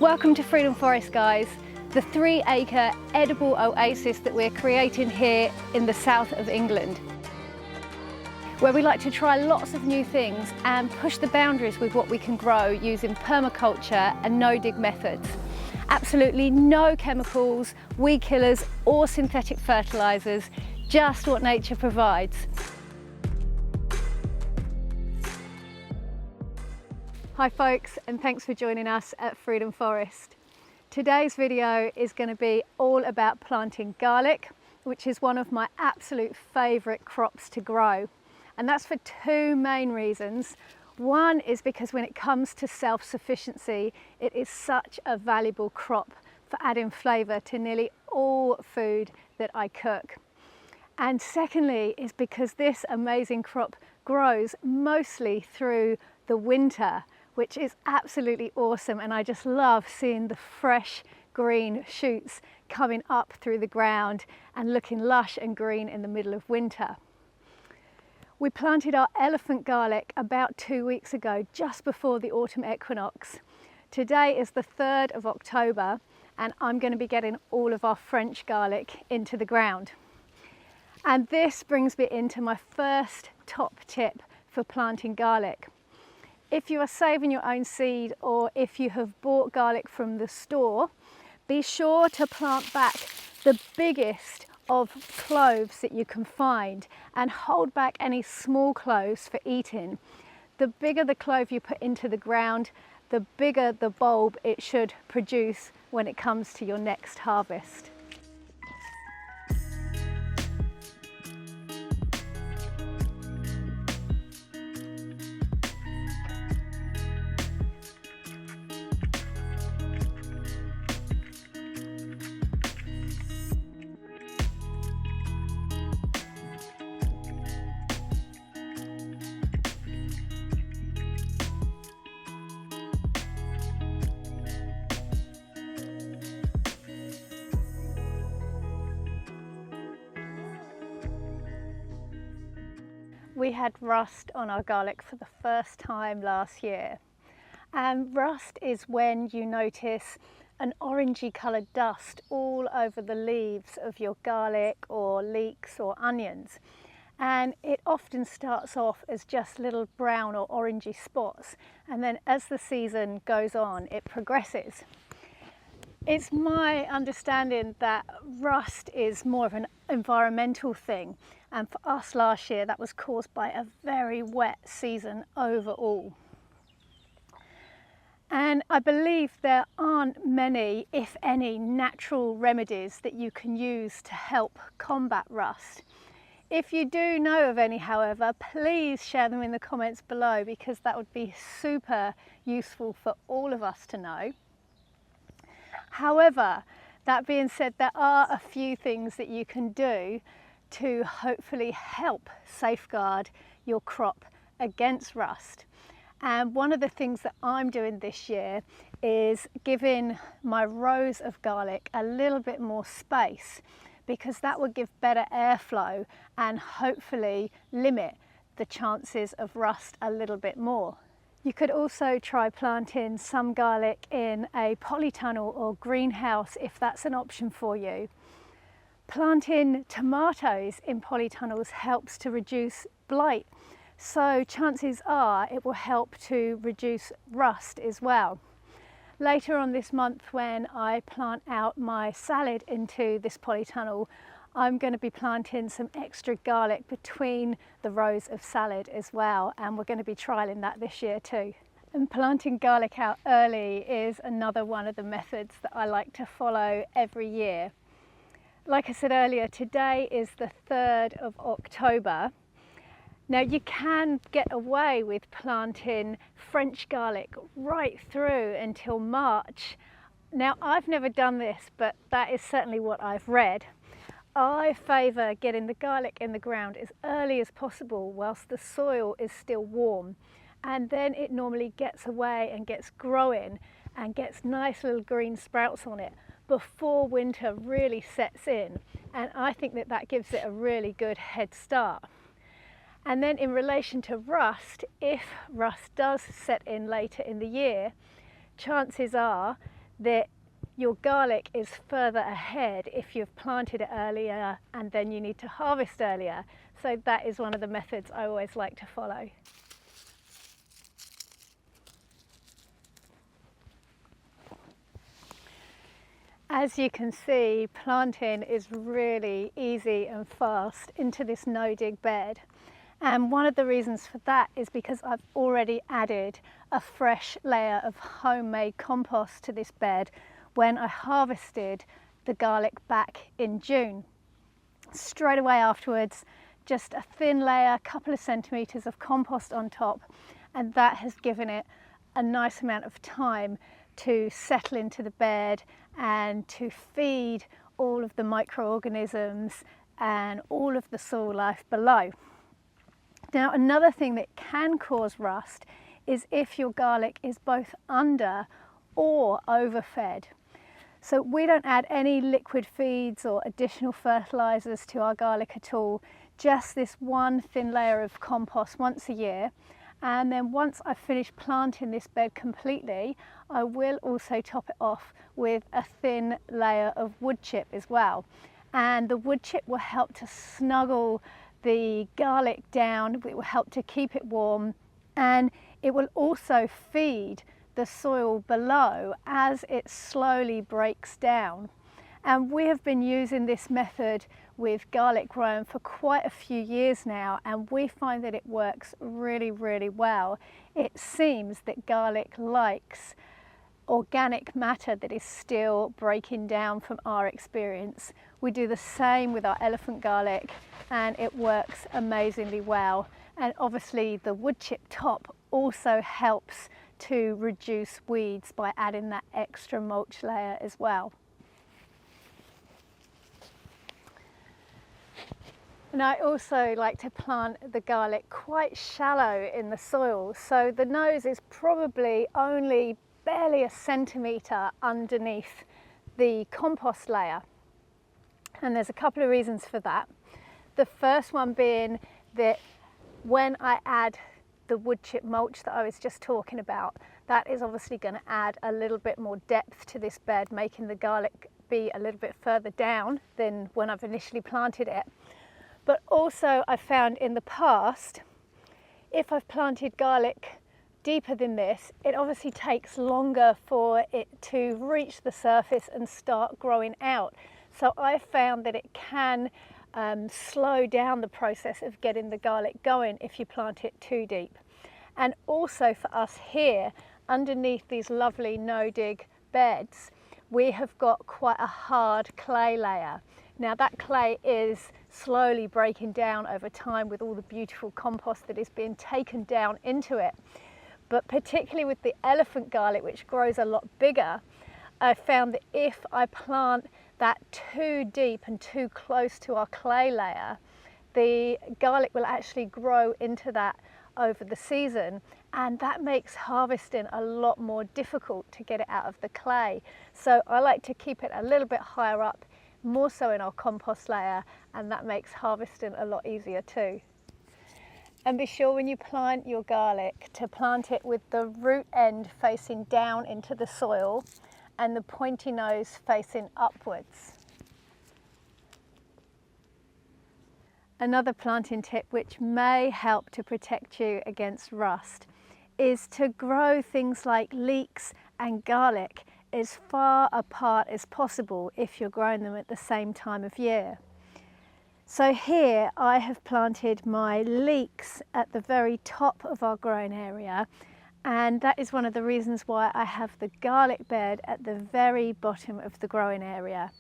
Welcome to Freedom Forest, guys, the 3-acre edible oasis that we're creating here in the south of England, where we like to try lots of new things and push the boundaries with what we can grow using permaculture and no-dig methods. Absolutely no chemicals, weed killers or synthetic fertilisers, just what nature provides. Hi folks, and thanks for joining us at Freedom Forest. Today's video is going to be all about planting garlic, which is one of my absolute favourite crops to grow. And that's for two main reasons. One is because when it comes to self-sufficiency, it is such a valuable crop for adding flavour to nearly all food that I cook. And secondly is because this amazing crop grows mostly through the winter, which is absolutely awesome, and I just love seeing the fresh green shoots coming up through the ground and looking lush and green in the middle of winter. We planted our elephant garlic about 2 weeks ago, just before the autumn equinox. Today is the 3rd of October, and I'm going to be getting all of our French garlic into the ground. And this brings me into my first top tip for planting garlic. If you are saving your own seed, or if you have bought garlic from the store, be sure to plant back the biggest of cloves that you can find and hold back any small cloves for eating. The bigger the clove you put into the ground, the bigger the bulb it should produce when it comes to your next harvest. We had rust on our garlic for the first time last year. And rust is when you notice an orangey coloured dust all over the leaves of your garlic or leeks or onions. And it often starts off as just little brown or orangey spots, and then as the season goes on it progresses. It's my understanding that rust is more of an environmental thing, and for us last year that was caused by a very wet season overall. And I believe there aren't many, if any, natural remedies that you can use to help combat rust. If you do know of any, however, please share them in the comments below, because that would be super useful for all of us to know. However, that being said, there are a few things that you can do to hopefully help safeguard your crop against rust. And one of the things that I'm doing this year is giving my rows of garlic a little bit more space, because that will give better airflow and hopefully limit the chances of rust a little bit more. You could also try planting some garlic in a polytunnel or greenhouse if that's an option for you. Planting tomatoes in polytunnels helps to reduce blight, so chances are it will help to reduce rust as well. Later on this month, when I plant out my salad into this polytunnel, I'm going to be planting some extra garlic between the rows of salad as well, and we're going to be trialling that this year too. And planting garlic out early is another one of the methods that I like to follow every year. Like I said earlier, today is the 3rd of October. Now you can get away with planting French garlic right through until March. Now I've never done this, but that is certainly what I've read. I favour getting the garlic in the ground as early as possible whilst the soil is still warm, and then it normally gets away and gets growing and gets nice little green sprouts on it before winter really sets in, and I think that that gives it a really good head start. And then in relation to rust, if rust does set in later in the year, chances are that your garlic is further ahead if you've planted it earlier and then you need to harvest earlier. So that is one of the methods I always like to follow. As you can see, planting is really easy and fast into this no-dig bed. And one of the reasons for that is because I've already added a fresh layer of homemade compost to this bed when I harvested the garlic back in June. Straight away afterwards, just a thin layer, a couple of centimetres of compost on top, and that has given it a nice amount of time to settle into the bed and to feed all of the microorganisms and all of the soil life below. Now, another thing that can cause rust is if your garlic is both under or overfed. So we don't add any liquid feeds or additional fertilizers to our garlic at all, just this one thin layer of compost once a year. And then once I've finished planting this bed completely, I will also top it off with a thin layer of woodchip as well. And the woodchip will help to snuggle the garlic down, it will help to keep it warm, and it will also feed the soil below as it slowly breaks down. And we have been using this method with garlic growing for quite a few years now, and we find that it works really, really well. It seems that garlic likes organic matter that is still breaking down from our experience. We do the same with our elephant garlic and it works amazingly well. And obviously the woodchip top also helps to reduce weeds by adding that extra mulch layer as well. And I also like to plant the garlic quite shallow in the soil, so the nose is probably only barely a centimetre underneath the compost layer. And there's a couple of reasons for that. The first one being that when I add the woodchip mulch that I was just talking about, that is obviously going to add a little bit more depth to this bed, making the garlic be a little bit further down than when I've initially planted it. But also I found in the past, if I've planted garlic deeper than this, it obviously takes longer for it to reach the surface and start growing out. So I found that it can slow down the process of getting the garlic going if you plant it too deep. And also for us here, underneath these lovely no-dig beds, we have got quite a hard clay layer. Now that clay is slowly breaking down over time with all the beautiful compost that is being taken down into it. But particularly with the elephant garlic, which grows a lot bigger, I found that if I plant that too deep and too close to our clay layer, the garlic will actually grow into that over the season, and that makes harvesting a lot more difficult to get it out of the clay. So I like to keep it a little bit higher up, more so in our compost layer, and that makes harvesting a lot easier too. And be sure when you plant your garlic to plant it with the root end facing down into the soil and the pointy nose facing upwards. Another planting tip which may help to protect you against rust is to grow things like leeks and garlic as far apart as possible if you're growing them at the same time of year. So here I have planted my leeks at the very top of our growing area, and that is one of the reasons why I have the garlic bed at the very bottom of the growing area.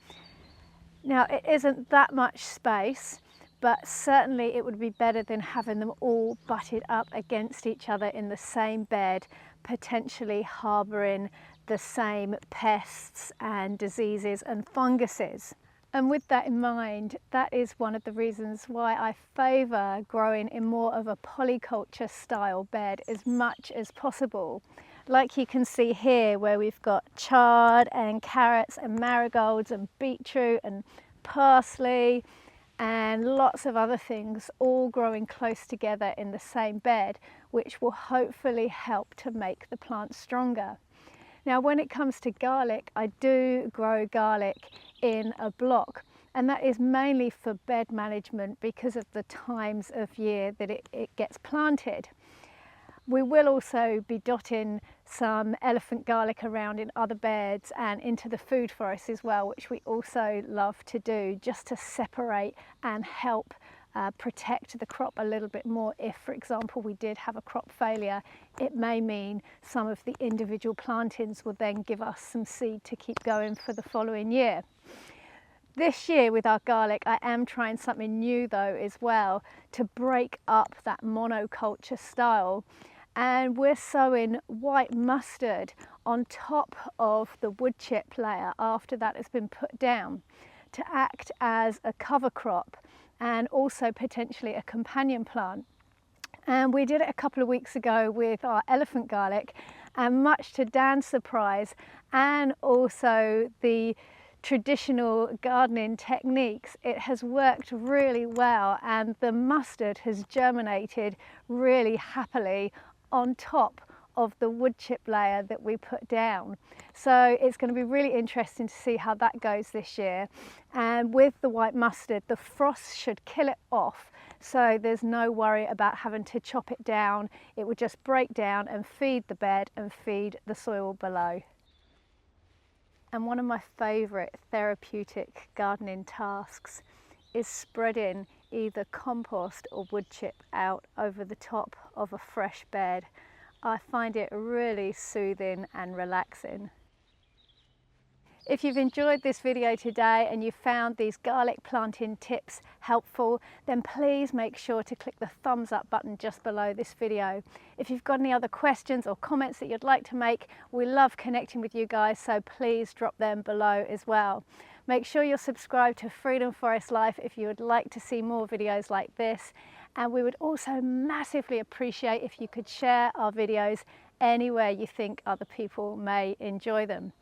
Now it isn't that much space, but certainly it would be better than having them all butted up against each other in the same bed, potentially harbouring the same pests and diseases and funguses. And with that in mind, that is one of the reasons why I favour growing in more of a polyculture style bed as much as possible. Like you can see here, where we've got chard and carrots and marigolds and beetroot and parsley and lots of other things all growing close together in the same bed, which will hopefully help to make the plant stronger. Now when it comes to garlic, I do grow garlic in a block, and that is mainly for bed management because of the times of year that it gets planted. We will also be dotting some elephant garlic around in other beds and into the food forest as well, which we also love to do, just to separate and help protect the crop a little bit more. If, for example, we did have a crop failure, it may mean some of the individual plantings will then give us some seed to keep going for the following year. This year with our garlic, I am trying something new though as well, to break up that monoculture style. And we're sowing white mustard on top of the woodchip layer after that has been put down, to act as a cover crop and also potentially a companion plant. And we did it a couple of weeks ago with our elephant garlic, and much to Dan's surprise and also the traditional gardening techniques, it has worked really well, and the mustard has germinated really happily on top of the woodchip layer that we put down. So it's going to be really interesting to see how that goes this year. And with the white mustard, the frost should kill it off, so there's no worry about having to chop it down. It would just break down and feed the bed and feed the soil below. And one of my favourite therapeutic gardening tasks is spreading either compost or woodchip out over the top of a fresh bed. I find it really soothing and relaxing. If you've enjoyed this video today and you found these garlic planting tips helpful, then please make sure to click the thumbs up button just below this video. If you've got any other questions or comments that you'd like to make, we love connecting with you guys, so please drop them below as well. Make sure you're subscribed to Freedom Forest Life if you would like to see more videos like this. And we would also massively appreciate if you could share our videos anywhere you think other people may enjoy them.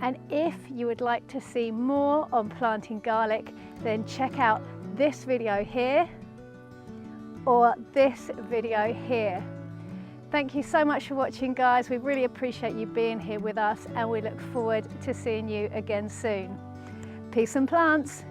And if you would like to see more on planting garlic, then check out this video here or this video here. Thank you so much for watching, guys. We really appreciate you being here with us, and we look forward to seeing you again soon. Peace and plants.